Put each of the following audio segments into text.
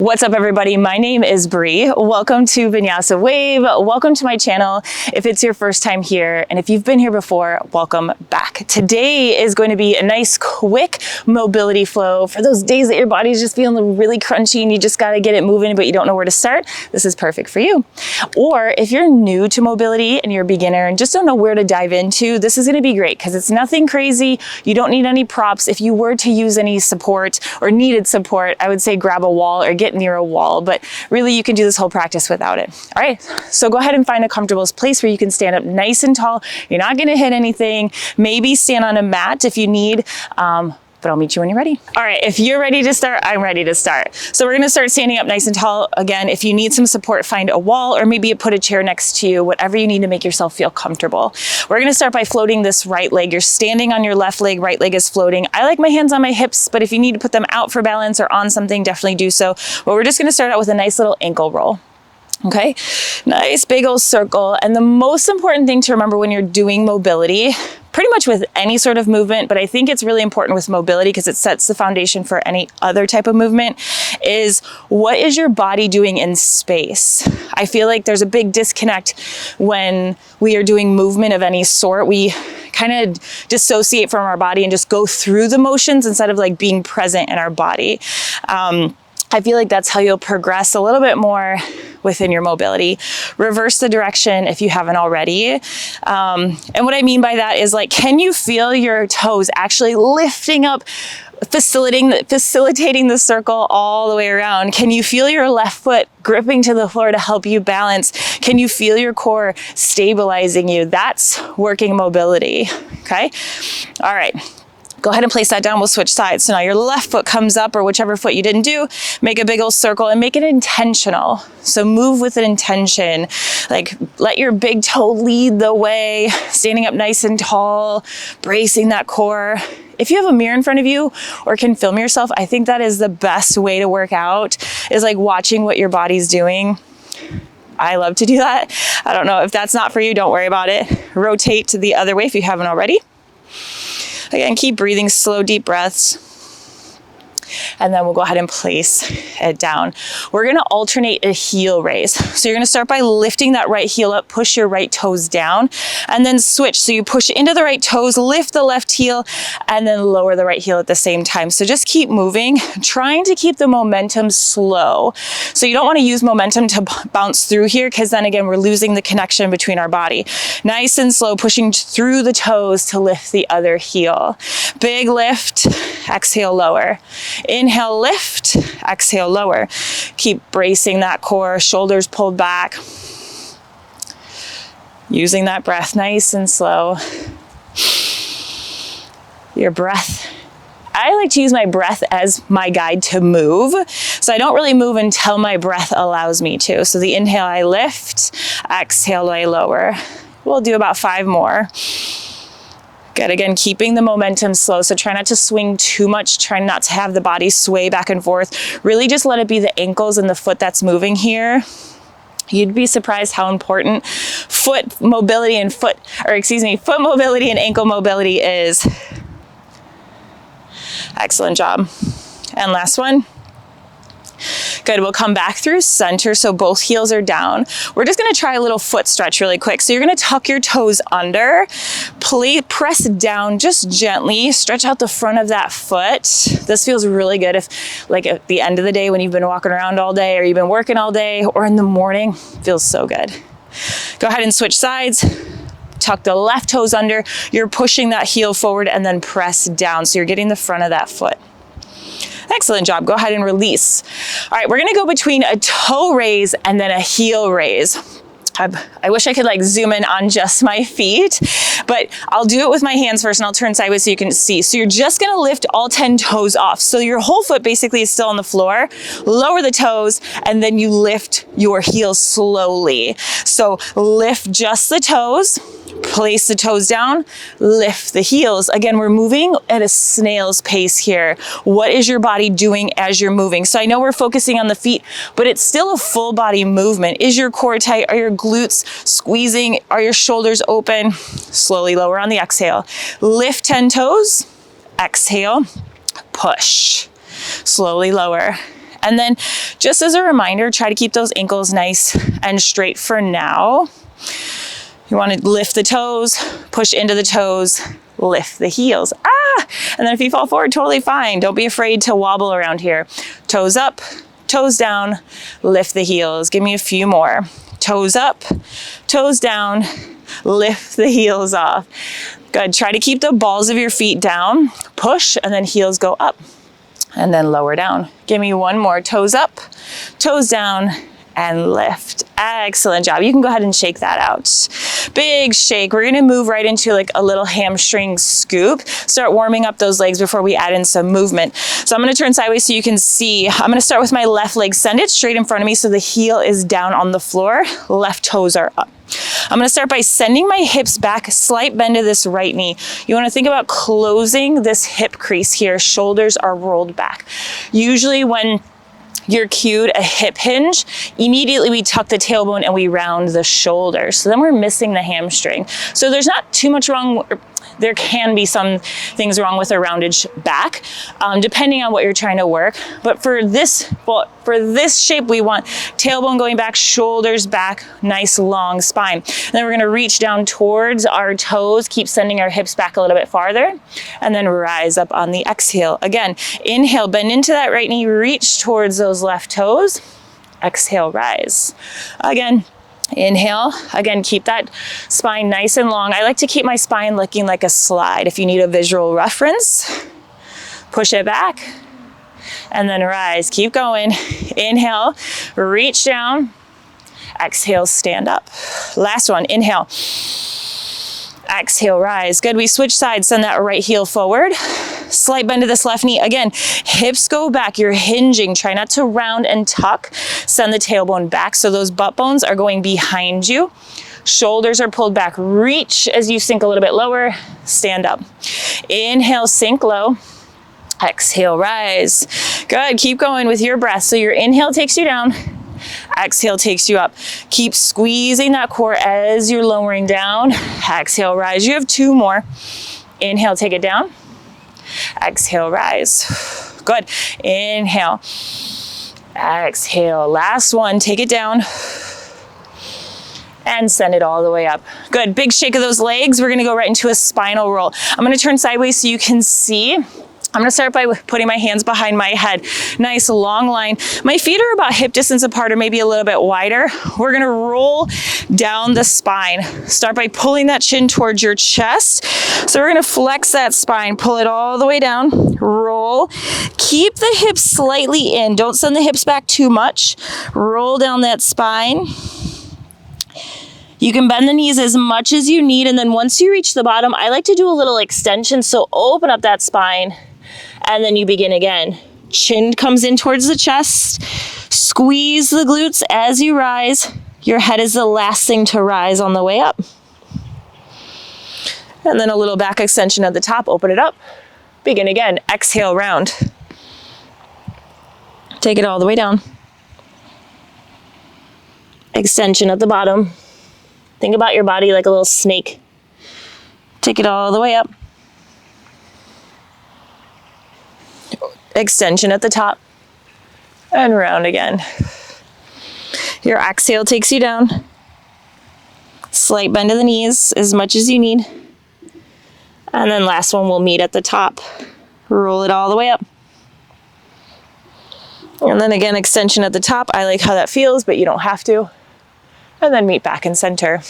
What's up, everybody? My name is Bree. Welcome to Vinyasa Wave. Welcome to my channel. If it's your first time here, and if you've been here before, welcome back. Today is going to be a nice, quick mobility flow for those days that your body's just feeling really crunchy and you just got to get it moving, but you don't know where to start. This is perfect for you. Or if you're new to mobility and you're a beginner and just don't know where to dive into, this is going to be great because it's nothing crazy. You don't need any props. If you were to use any support or needed support, I would say grab a wall or get near a wall, but really you can do this whole practice without it. All right, so go ahead and find a comfortable place where you can stand up nice and tall. You're not going to hit anything. Maybe stand on a mat if you need, but I'll meet you when you're ready. All right, if you're ready to start, I'm ready to start. So we're gonna start standing up nice and tall. Again, if you need some support, find a wall or maybe you put a chair next to you, whatever you need to make yourself feel comfortable. We're gonna start by floating this right leg. You're standing on your left leg, right leg is floating. I like my hands on my hips, but if you need to put them out for balance or on something, definitely do so. But we're just gonna start out with a nice little ankle roll. Okay, nice big old circle. And the most important thing to remember when you're doing mobility, pretty much with any sort of movement, but I think it's really important with mobility because it sets the foundation for any other type of movement, is what is your body doing in space? I feel like there's a big disconnect when we are doing movement of any sort. We kind of dissociate from our body and just go through the motions instead of like being present in our body. I feel like that's how you'll progress a little bit more within your mobility. Reverse the direction if you haven't already. And what I mean by that is like, can you feel your toes actually lifting up, facilitating the circle all the way around? Can you feel your left foot gripping to the floor to help you balance? Can you feel your core stabilizing you? That's working mobility, okay? All right. Go ahead and place that down. We'll switch sides. So now your left foot comes up, or whichever foot you didn't do, make a big old circle and make it intentional. So move with an intention. Like let your big toe lead the way, standing up nice and tall, bracing that core. If you have a mirror in front of you or can film yourself, I think that is the best way to work out, is like watching what your body's doing. I love to do that. I don't know if that's not for you, don't worry about it. Rotate to the other way if you haven't already. Again, keep breathing, slow, deep breaths. And then we'll go ahead and place it down. We're gonna alternate a heel raise. So you're gonna start by lifting that right heel up, push your right toes down, and then switch. So you push into the right toes, lift the left heel, and then lower the right heel at the same time. So just keep moving, trying to keep the momentum slow. So you don't wanna use momentum to bounce through here, because then again, we're losing the connection between our body. Nice and slow, pushing through the toes to lift the other heel. Big lift, exhale, lower. Inhale, lift, exhale, lower. Keep bracing that core, shoulders pulled back. Using that breath nice and slow. Your breath. I like to use my breath as my guide to move. So I don't really move until my breath allows me to. So the inhale, I lift, exhale, I lower. We'll do about 5 more. Good, again, keeping the momentum slow. So try not to swing too much. Try not to have the body sway back and forth. Really just let it be the ankles and the foot that's moving here. You'd be surprised how important foot mobility and foot mobility and ankle mobility is. Excellent job. And last one. Good, we'll come back through center, so both heels are down. We're just gonna try a little foot stretch really quick. So you're gonna tuck your toes under, press down just gently, stretch out the front of that foot. This feels really good if, like at the end of the day when you've been walking around all day or you've been working all day, or in the morning, feels so good. Go ahead and switch sides. Tuck the left toes under, you're pushing that heel forward and then press down. So you're getting the front of that foot. Excellent job. Go ahead and release. All right, we're gonna go between a toe raise and then a heel raise. I wish I could like zoom in on just my feet, but I'll do it with my hands first and I'll turn sideways so you can see. So you're just gonna lift all 10 toes off. So your whole foot basically is still on the floor. Lower the toes and then you lift your heels slowly. So lift just the toes, place the toes down, lift the heels. Again, we're moving at a snail's pace here. What is your body doing as you're moving? So I know we're focusing on the feet, but it's still a full body movement. Is your core tight? Are your glutes squeezing? Are your shoulders open? Slowly lower on the exhale. Lift 10 toes, exhale, push. Slowly lower. And then just as a reminder, try to keep those ankles nice and straight for now. You want to lift the toes, push into the toes, lift the heels. And then if you fall forward, totally fine. Don't be afraid to wobble around here. Toes up, toes down, lift the heels. Give me a few more. Toes up, toes down, lift the heels off. Good. Try to keep the balls of your feet down, push, and then heels go up and then lower down. Give me one more. Toes up, toes down, and lift. Excellent job. You can go ahead and shake that out. Big shake. We're gonna move right into like a little hamstring scoop. Start warming up those legs before we add in some movement. So I'm gonna turn sideways so you can see. I'm gonna start with my left leg. Send it straight in front of me so the heel is down on the floor. Left toes are up. I'm gonna start by sending my hips back, slight bend to this right knee. You wanna think about closing this hip crease here. Shoulders are rolled back. Usually when you're cued a hip hinge, immediately we tuck the tailbone and we round the shoulders. So then we're missing the hamstring. So there's not too much wrong. There can be some things wrong with a rounded back, depending on what you're trying to work. But for this shape, we want tailbone going back, shoulders back, nice long spine. And then we're gonna reach down towards our toes, keep sending our hips back a little bit farther, and then rise up on the exhale. Again, inhale, bend into that right knee, reach towards those left toes. Exhale, rise. Again, inhale. Again, keep that spine nice and long. I like to keep my spine looking like a slide. If you need a visual reference, push it back and then rise. Keep going. Inhale, reach down. Exhale, stand up. Last one, inhale. Exhale, rise. Good. We switch sides. Send that right heel forward. Slight bend to this left knee. Again, hips go back. You're hinging. Try not to round and tuck. Send the tailbone back so those butt bones are going behind you. Shoulders are pulled back. Reach as you sink a little bit lower. Stand up. Inhale, sink low. Exhale, rise. Good. Keep going with your breath. So your inhale takes you down. Exhale takes you up. Keep squeezing that core as you're lowering down. Exhale, rise. You have two more. Inhale, take it down. Exhale, rise. Good. Inhale. Exhale. Last one. Take it down. And send it all the way up. Good. Big shake of those legs. We're going to go right into a spinal roll. I'm going to turn sideways so you can see. I'm gonna start by putting my hands behind my head. Nice long line. My feet are about hip distance apart or maybe a little bit wider. We're gonna roll down the spine. Start by pulling that chin towards your chest. So we're gonna flex that spine, pull it all the way down, roll. Keep the hips slightly in. Don't send the hips back too much. Roll down that spine. You can bend the knees as much as you need. And then once you reach the bottom, I like to do a little extension. So open up that spine. And then you begin again. Chin comes in towards the chest. Squeeze the glutes as you rise. Your head is the last thing to rise on the way up. And then a little back extension at the top. Open it up. Begin again. Exhale, round. Take it all the way down. Extension at the bottom. Think about your body like a little snake. Take it all the way up. Extension at the top and round again. Your exhale takes you down. Slight bend of the knees as much as you need. And then last one will meet at the top. Roll it all the way up. And then again, extension at the top. I like how that feels, but you don't have to. And then meet back in center.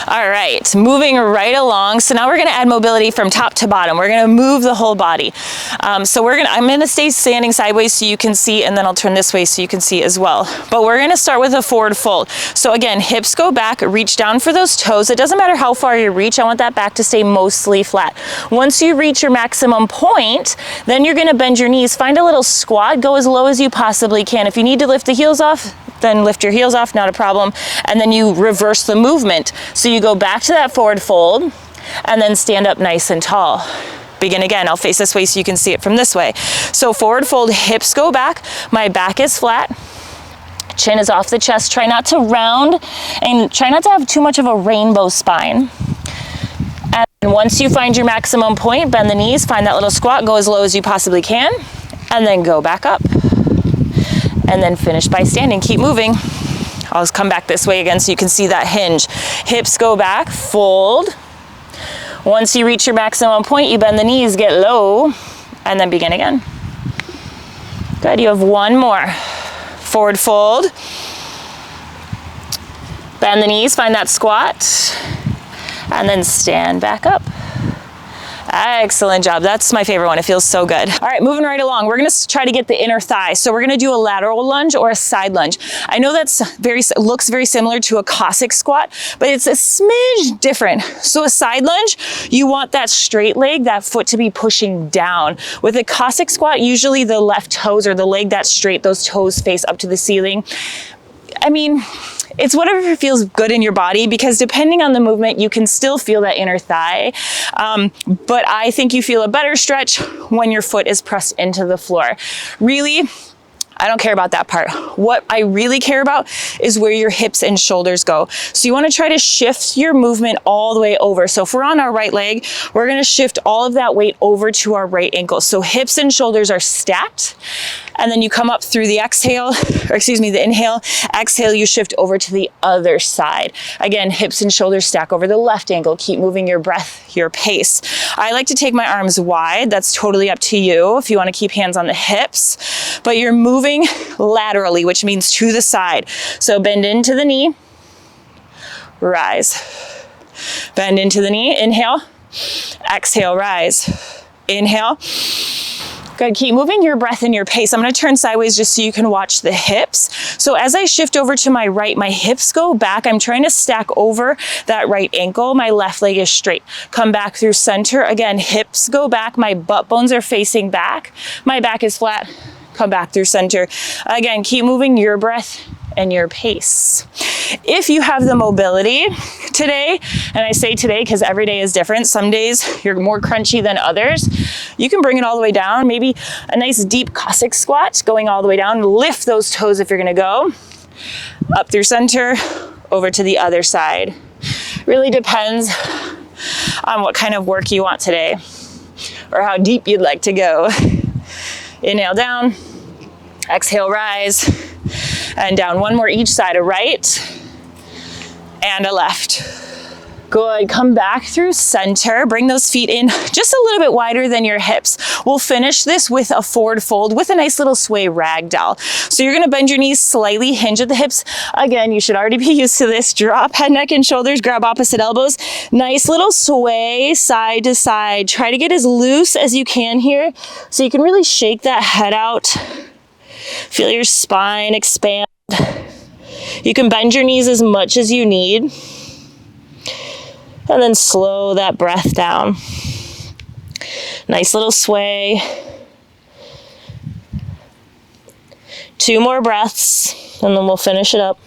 All right, moving right along. So now we're gonna add mobility from top to bottom. We're gonna move the whole body. I'm gonna stay standing sideways so you can see, and then I'll turn this way so you can see as well. But we're gonna start with a forward fold. So again, hips go back, reach down for those toes. It doesn't matter how far you reach, I want that back to stay mostly flat. Once you reach your maximum point, then you're gonna bend your knees. Find a little squat, go as low as you possibly can. If you need to lift the heels off, then lift your heels off, not a problem. And then you reverse the movement. So you go back to that forward fold and then stand up nice and tall. Begin again. I'll face this way so you can see it from this way. So forward fold, hips go back. My back is flat. Chin is off the chest. Try not to round and try not to have too much of a rainbow spine. And once you find your maximum point, bend the knees, find that little squat, go as low as you possibly can, and then go back up. and then finish by standing. Keep moving. I'll just come back this way again so you can see that hinge. Hips go back, fold. Once you reach your maximum point, you bend the knees, get low, and then begin again. Good, you have one more. Forward fold. Bend the knees, find that squat, and then stand back up. Excellent job. That's my favorite one. It feels so good. All right, moving right along. We're gonna try to get the inner thigh. So we're gonna do a lateral lunge or a side lunge. I know that's looks very similar to a Cossack squat, but it's a smidge different. So a side lunge, you want that straight leg, that foot to be pushing down. With a Cossack squat, usually the left toes or the leg that's straight, those toes face up to the ceiling. I mean, it's whatever feels good in your body, because depending on the movement, you can still feel that inner thigh. But I think you feel a better stretch when your foot is pressed into the floor. Really, I don't care about that part. What I really care about is where your hips and shoulders go. So you want to try to shift your movement all the way over. So if we're on our right leg, we're going to shift all of that weight over to our right ankle. So hips and shoulders are stacked. And then you come up through the exhale, or excuse me, the inhale. Exhale, you shift over to the other side. Again, hips and shoulders stack over the left ankle. Keep moving your breath, your pace. I like to take my arms wide. That's totally up to you if you want to keep hands on the hips. But you're moving laterally, which means to the side. So bend into the knee, rise. Bend into the knee, inhale. Exhale, rise. Inhale. Good, keep moving your breath and your pace. I'm gonna turn sideways just so you can watch the hips. So as I shift over to my right, my hips go back. I'm trying to stack over that right ankle. My left leg is straight. Come back through center. Again, hips go back. My butt bones are facing back. My back is flat. Come back through center. Again, keep moving your breath and your pace. If you have the mobility today, and I say today because every day is different, some days you're more crunchy than others, you can bring it all the way down. Maybe a nice deep Cossack squat going all the way down. Lift those toes if you're gonna go. Up through center, over to the other side. Really depends on what kind of work you want today or how deep you'd like to go. Inhale down, exhale rise, and down. One more each side, a right and a left. Good, come back through center. Bring those feet in just a little bit wider than your hips. We'll finish this with a forward fold with a nice little sway ragdoll. So you're gonna bend your knees slightly, hinge at the hips. Again, you should already be used to this. Drop head, neck, and shoulders, grab opposite elbows. Nice little sway side to side. Try to get as loose as you can here so you can really shake that head out. Feel your spine expand. You can bend your knees as much as you need. And then slow that breath down. Nice little sway. 2 more breaths, and then we'll finish it up.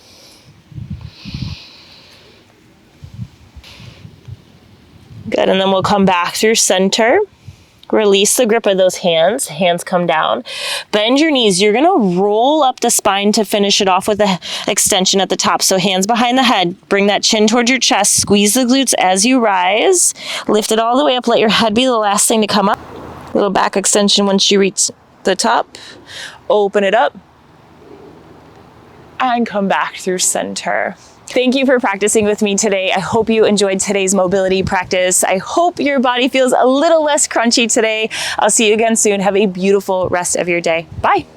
Good, and then we'll come back through center. Release the grip of those hands. Hands come down. Bend your knees. You're gonna roll up the spine to finish it off with an extension at the top. So hands behind the head. Bring that chin towards your chest. Squeeze the glutes as you rise. Lift it all the way up. Let your head be the last thing to come up. Little back extension once you reach the top. Open it up. And come back through center. Thank you for practicing with me today. I hope you enjoyed today's mobility practice. I hope your body feels a little less crunchy today. I'll see you again soon. Have a beautiful rest of your day. Bye.